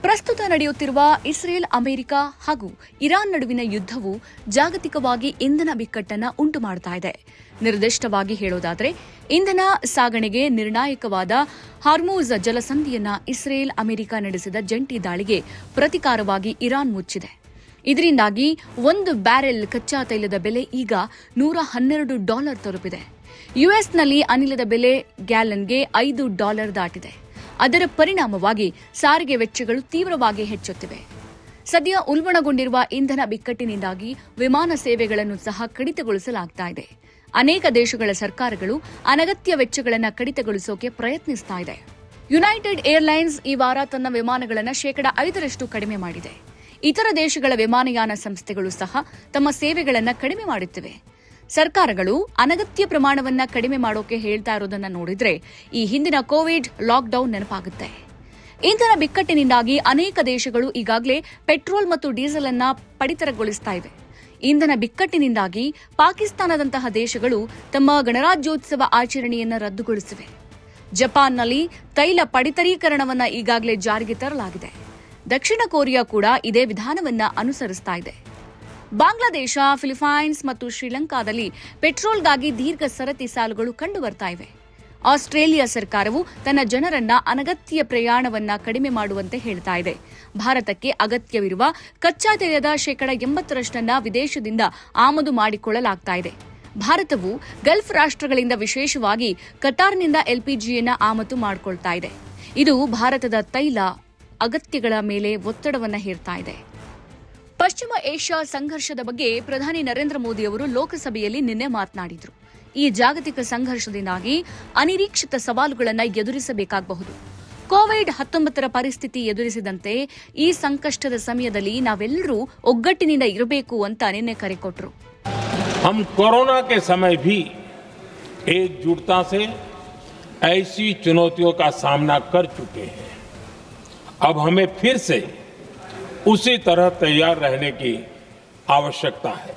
ಪ್ರಸ್ತುತ ನಡೆಯುತ್ತಿರುವ Israel, America ಹಾಗೂ ಇರಾನ್ ನಡುವಿನ ಯುದ್ಧವು ಜಾಗತಿಕವಾಗಿ ಇಂಧನ ಬಿಕ್ಕಟ್ಟನ್ನು ಉಂಟು ಮಾಡ್ತಾ ಇದೆ. ನಿರ್ದಿಷ್ಟವಾಗಿ ಹೇಳೋದಾದರೆ, ಇಂಧನ ಸಾಗಣೆಗೆ ನಿರ್ಣಾಯಕವಾದ ಹಾರ್ಮುಜ್ ಜಲಸಂಧಿಯನ್ನ ಇಸ್ರೇಲ್, ಅಮೆರಿಕ ನಡೆಸಿದ ಜಂಟಿ ದಾಳಿಗೆ ಪ್ರತಿಕಾರವಾಗಿ ಇರಾನ್ ಮುಚ್ಚಿದೆ. ಇದರಿಂದಾಗಿ ಒಂದು ಬ್ಯಾರೆಲ್ ಕಚ್ಚಾ ತೈಲದ ಬೆಲೆ ಈಗ $112 ತಲುಪಿದೆ. ಯುಎಸ್ನಲ್ಲಿ ಅನಿಲದ ಬೆಲೆ ಗ್ಯಾಲನ್ಗೆ $5 ದಾಟಿದೆ. ಅದರ ಪರಿಣಾಮವಾಗಿ ಸಾರಿಗೆ ವೆಚ್ಚಗಳು ತೀವ್ರವಾಗಿ ಹೆಚ್ಚುತ್ತಿವೆ. ಸದ್ಯ ಉಲ್ಬಣಗೊಂಡಿರುವ ಇಂಧನ ಬಿಕ್ಕಟ್ಟಿನಿಂದಾಗಿ ವಿಮಾನ ಸೇವೆಗಳನ್ನು ಸಹ ಕಡಿತಗೊಳಿಸಲಾಗ್ತಾ ಇದೆ. ಅನೇಕ ದೇಶಗಳ ಸರ್ಕಾರಗಳು ಅನಗತ್ಯ ವೆಚ್ಚಗಳನ್ನು ಕಡಿತಗೊಳಿಸೋಕೆ ಪ್ರಯತ್ನಿಸ್ತಾ ಇದೆ. ಯುನೈಟೆಡ್ ಏರ್ಲೈನ್ಸ್ ಈ ವಾರ ತನ್ನ ವಿಮಾನಗಳನ್ನು 5% ಕಡಿಮೆ ಮಾಡಿದೆ. ಇತರ ದೇಶಗಳ ವಿಮಾನಯಾನ ಸಂಸ್ಥೆಗಳು ಸಹ ತಮ್ಮ ಸೇವೆಗಳನ್ನು ಕಡಿಮೆ ಮಾಡುತ್ತಿವೆ. ಸರ್ಕಾರಗಳು ಅನಗತ್ಯ ಪ್ರಮಾಣವನ್ನ ಕಡಿಮೆ ಮಾಡೋಕೆ ಹೇಳ್ತಾ ಇರೋದನ್ನ ನೋಡಿದ್ರೆ ಈ ಹಿಂದಿನ ಕೋವಿಡ್ ಲಾಕ್ಡೌನ್ ನೆನಪಾಗುತ್ತೆ. ಇಂಧನ ಬಿಕ್ಕಟ್ಟಿನಿಂದಾಗಿ ಅನೇಕ ದೇಶಗಳು ಈಗಾಗಲೇ ಪೆಟ್ರೋಲ್ ಮತ್ತು ಡೀಸೆಲ್ ಅನ್ನ ಪಡಿತರಗೊಳಿಸ್ತಾ ಇವೆ. ಇಂಧನ ಬಿಕ್ಕಟ್ಟಿನಿಂದಾಗಿ ಪಾಕಿಸ್ತಾನದಂತಹ ದೇಶಗಳು ತಮ್ಮ ಗಣರಾಜ್ಯೋತ್ಸವ ಆಚರಣೆಯನ್ನು ರದ್ದುಗೊಳಿಸಿವೆ. ಜಪಾನ್ನಲ್ಲಿ ತೈಲ ಪಡಿತರೀಕರಣವನ್ನ ಈಗಾಗಲೇ ಜಾರಿಗೆ ತರಲಾಗಿದೆ. ದಕ್ಷಿಣ ಕೊರಿಯಾ ಕೂಡ ಇದೇ ವಿಧಾನವನ್ನ ಅನುಸರಿಸ್ತಾ ಇದೆ. ಬಾಂಗ್ಲಾದೇಶ, ಫಿಲಿಪೈನ್ಸ್ ಮತ್ತು ಶ್ರೀಲಂಕಾದಲ್ಲಿ ಪೆಟ್ರೋಲ್ಗಾಗಿ ದೀರ್ಘ ಸರತಿ ಸಾಲುಗಳು ಕಂಡುಬರ್ತಾ ಇವೆ. ಆಸ್ಟ್ರೇಲಿಯಾ ಸರ್ಕಾರವು ತನ್ನ ಜನರನ್ನ ಅನಗತ್ಯ ಪ್ರಯಾಣವನ್ನ ಕಡಿಮೆ ಮಾಡುವಂತೆ ಹೇಳ್ತಾ ಇದೆ. ಭಾರತಕ್ಕೆ ಅಗತ್ಯವಿರುವ ಕಚ್ಚಾ ತೈಲದ 80% ವಿದೇಶದಿಂದ ಆಮದು ಮಾಡಿಕೊಳ್ಳಲಾಗ್ತಾ ಇದೆ. ಭಾರತವು ಗಲ್ಫ್ ರಾಷ್ಟ್ರಗಳಿಂದ, ವಿಶೇಷವಾಗಿ ಕತಾರ್ನಿಂದ ಎಲ್ಪಿಜಿಯನ್ನು ಆಮದು ಮಾಡಿಕೊಳ್ತಾ ಇದೆ. ಇದು ಭಾರತದ ತೈಲ ಅಗತ್ಯಗಳ ಮೇಲೆ ಒತ್ತಡವನ್ನು ಹೇರ್ತಾ ಇದೆ. ಪಶ್ಚಿಮ ಏಷ್ಯಾ ಸಂಘರ್ಷದ ಬಗ್ಗೆ ಪ್ರಧಾನಿ ನರೇಂದ್ರ ಮೋದಿ ಅವರು ಲೋಕಸಭೆಯಲ್ಲಿ ನಿನ್ನೆ ಮಾತನಾಡಿದರು. ಈ ಜಾಗತಿಕ ಸಂಘರ್ಷದಿಂದಾಗಿ ಅನಿರೀಕ್ಷಿತ ಸವಾಲುಗಳನ್ನು ಎದುರಿಸಬೇಕಾಗಬಹುದು. ಕೋವಿಡ್-19 ಪರಿಸ್ಥಿತಿ ಎದುರಿಸಿದಂತೆ ಈ ಸಂಕಷ್ಟದ ಸಮಯದಲ್ಲಿ ನಾವೆಲ್ಲರೂ ಒಗ್ಗಟ್ಟಿನಿಂದ ಇರಬೇಕು ಅಂತ ನಿನ್ನೆ ಕರೆ ಕೊಟ್ಟರು. हम कोरोना के समय भी एकजुटता से ऐसी चुनौतियों का सामना कर चुके हैं. अब हमें फिर से उसी तरह तैयार रहने की आवश्यकता है.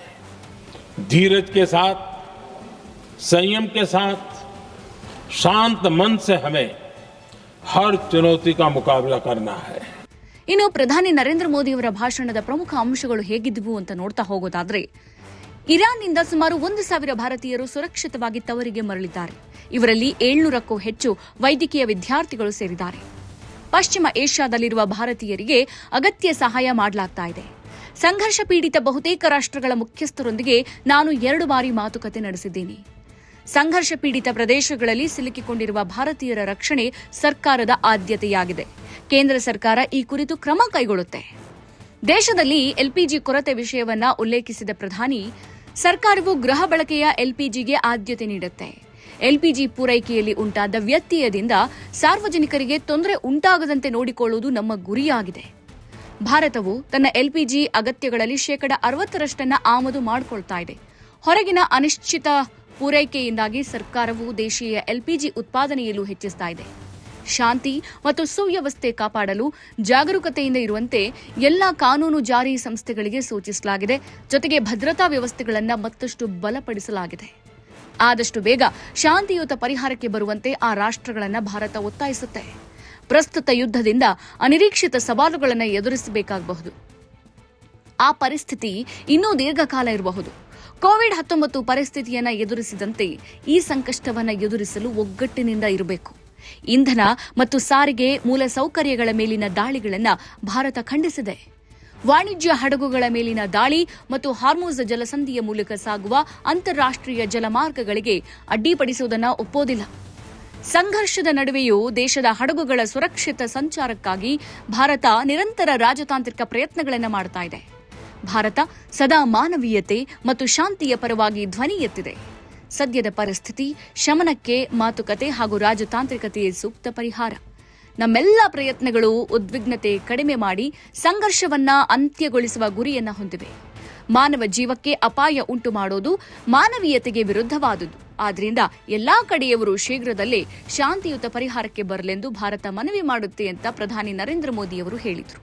धीरज के साथ, संयम के साथ, शांत मन से हमें हर चुनौती का मुकाबला करना है. ಇನ್ನು ಪ್ರಧಾನಿ ನರೇಂದ್ರ ಮೋದಿ ಅವರ ಭಾಷಣದ ಪ್ರಮುಖ ಅಂಶಗಳು ಹೇಗಿದ್ದವು ಅಂತ ನೋಡ್ತಾ ಹೋಗೋದಾದ್ರೆ, ಇರಾನ್ನಿಂದ ಸುಮಾರು 1,000 ಭಾರತೀಯರು ಸುರಕ್ಷಿತವಾಗಿ ತವರಿಗೆ ಮರಳಿದ್ದಾರೆ. ಇವರಲ್ಲಿ 700ಕ್ಕೂ ಹೆಚ್ಚು ವೈದ್ಯಕೀಯ ವಿದ್ಯಾರ್ಥಿಗಳು ಸೇರಿದ್ದಾರೆ. ಪಶ್ಚಿಮ ಏಷ್ಯಾದಲ್ಲಿರುವ ಭಾರತೀಯರಿಗೆ ಅಗತ್ಯ ಸಹಾಯ ಮಾಡಲಾಗ್ತಾ ಇದೆ. ಸಂಘರ್ಷ ಪೀಡಿತ ಬಹುತೇಕ ರಾಷ್ಟ್ರಗಳ ಮುಖ್ಯಸ್ಥರೊಂದಿಗೆ ನಾನು 2 ಬಾರಿ ಮಾತುಕತೆ ನಡೆಸಿದ್ದೀನಿ. ಸಂಘರ್ಷ ಪೀಡಿತ ಪ್ರದೇಶಗಳಲ್ಲಿ ಸಿಲುಕಿಕೊಂಡಿರುವ ಭಾರತೀಯರ ರಕ್ಷಣೆ ಸರ್ಕಾರದ ಆದ್ಯತೆಯಾಗಿದೆ. ಕೇಂದ್ರ ಸರ್ಕಾರ ಈ ಕುರಿತು ಕ್ರಮ ಕೈಗೊಳ್ಳುತ್ತೆ. ದೇಶದಲ್ಲಿ ಎಲ್ಪಿಜಿ ಕೊರತೆ ವಿಷಯವನ್ನ ಉಲ್ಲೇಖಿಸಿದ ಪ್ರಧಾನಿ, ಸರ್ಕಾರವು ಗೃಹ ಬಳಕೆಯ ಎಲ್ಪಿಜಿಗೆ ಆದ್ಯತೆ ನೀಡುತ್ತೆ. ಎಲ್ಪಿಜಿ ಪೂರೈಕೆಯಲ್ಲಿ ಉಂಟಾದ ವ್ಯತ್ಯಯದಿಂದ ಸಾರ್ವಜನಿಕರಿಗೆ ತೊಂದರೆ ಉಂಟಾಗದಂತೆ ನೋಡಿಕೊಳ್ಳುವುದು ನಮ್ಮ ಗುರಿಯಾಗಿದೆ. ಭಾರತವು ತನ್ನ ಎಲ್ಪಿಜಿ ಅಗತ್ಯಗಳಲ್ಲಿ 60% ಆಮದು ಮಾಡಿಕೊಳ್ತಾ ಇದೆ. ಹೊರಗಿನ ಅನಿಶ್ಚಿತ ಪೂರೈಕೆಯಿಂದಾಗಿ ಸರ್ಕಾರವು ದೇಶೀಯ ಎಲ್ಪಿಜಿ ಉತ್ಪಾದನೆಯಲ್ಲೂ ಹೆಚ್ಚಿಸ್ತಾ ಇದೆ. ಶಾಂತಿ ಮತ್ತು ಸುವ್ಯವಸ್ಥೆ ಕಾಪಾಡಲು ಜಾಗರೂಕತೆಯಿಂದ ಇರುವಂತೆ ಎಲ್ಲಾ ಕಾನೂನು ಜಾರಿ ಸಂಸ್ಥೆಗಳಿಗೆ ಸೂಚಿಸಲಾಗಿದೆ. ಜೊತೆಗೆ ಭದ್ರತಾ ವ್ಯವಸ್ಥೆಗಳನ್ನು ಮತ್ತಷ್ಟು ಬಲಪಡಿಸಲಾಗಿದೆ. ಆದಷ್ಟು ಬೇಗ ಶಾಂತಿಯುತ ಪರಿಹಾರಕ್ಕೆ ಬರುವಂತೆ ಆ ರಾಷ್ಟ್ರಗಳನ್ನು ಭಾರತ ಒತ್ತಾಯಿಸುತ್ತೆ. ಪ್ರಸ್ತುತ ಯುದ್ಧದಿಂದ ಅನಿರೀಕ್ಷಿತ ಸವಾಲುಗಳನ್ನು ಎದುರಿಸಬೇಕಾಗಬಹುದು. ಆ ಪರಿಸ್ಥಿತಿ ಇನ್ನೂ ದೀರ್ಘಕಾಲ ಇರಬಹುದು. ಕೋವಿಡ್-19 ಪರಿಸ್ಥಿತಿಯನ್ನು ಎದುರಿಸಿದಂತೆ ಈ ಸಂಕಷ್ಟವನ್ನು ಎದುರಿಸಲು ಒಗ್ಗಟ್ಟಿನಿಂದ ಇರಬೇಕು. ಇಂಧನ ಮತ್ತು ಸಾರಿಗೆ ಮೂಲಸೌಕರ್ಯಗಳ ಮೇಲಿನ ದಾಳಿಗಳನ್ನು ಭಾರತ ಖಂಡಿಸಿದೆ. ವಾಣಿಜ್ಯ ಹಡಗುಗಳ ಮೇಲಿನ ದಾಳಿ ಮತ್ತು ಹಾರ್ಮುಜ್ ಜಲಸಂಧಿಯ ಮೂಲಕ ಸಾಗುವ ಅಂತಾರಾಷ್ಟ್ರೀಯ ಜಲಮಾರ್ಗಗಳಿಗೆ ಅಡ್ಡಿಪಡಿಸುವುದನ್ನು ಒಪ್ಪೋದಿಲ್ಲ. ಸಂಘರ್ಷದ ನಡುವೆಯೂ ದೇಶದ ಹಡಗುಗಳ ಸುರಕ್ಷಿತ ಸಂಚಾರಕ್ಕಾಗಿ ಭಾರತ ನಿರಂತರ ರಾಜತಾಂತ್ರಿಕ ಪ್ರಯತ್ನಗಳನ್ನು ಮಾಡ್ತಾ ಇದೆ. ಭಾರತ ಸದಾ ಮಾನವೀಯತೆ ಮತ್ತು ಶಾಂತಿಯ ಪರವಾಗಿ ಧ್ವನಿ ಎತ್ತಿದೆ. ಸದ್ಯದ ಪರಿಸ್ಥಿತಿ ಶಮನಕ್ಕೆ ಮಾತುಕತೆ ಹಾಗೂ ರಾಜತಾಂತ್ರಿಕತೆಯೇ ಸೂಕ್ತ ಪರಿಹಾರ. ನಮ್ಮೆಲ್ಲ ಪ್ರಯತ್ನಗಳು ಉದ್ವಿಗ್ನತೆ ಕಡಿಮೆ ಮಾಡಿ ಸಂಘರ್ಷವನ್ನ ಅಂತ್ಯಗೊಳಿಸುವ ಗುರಿಯನ್ನ ಹೊಂದಿವೆ. ಮಾನವ ಜೀವಕ್ಕೆ ಅಪಾಯ ಉಂಟು ಮಾಡೋದು ಮಾನವೀಯತೆಗೆ ವಿರುದ್ಧವಾದುದು. ಆದ್ದರಿಂದ ಎಲ್ಲಾ ಕಡೆಯವರು ಶೀಘ್ರದಲ್ಲೇ ಶಾಂತಿಯುತ ಪರಿಹಾರಕ್ಕೆ ಬರಲೆಂದು ಭಾರತ ಮನವಿ ಮಾಡುತ್ತೆ ಅಂತ ಪ್ರಧಾನಿ ನರೇಂದ್ರ ಮೋದಿ ಅವರು ಹೇಳಿದರು.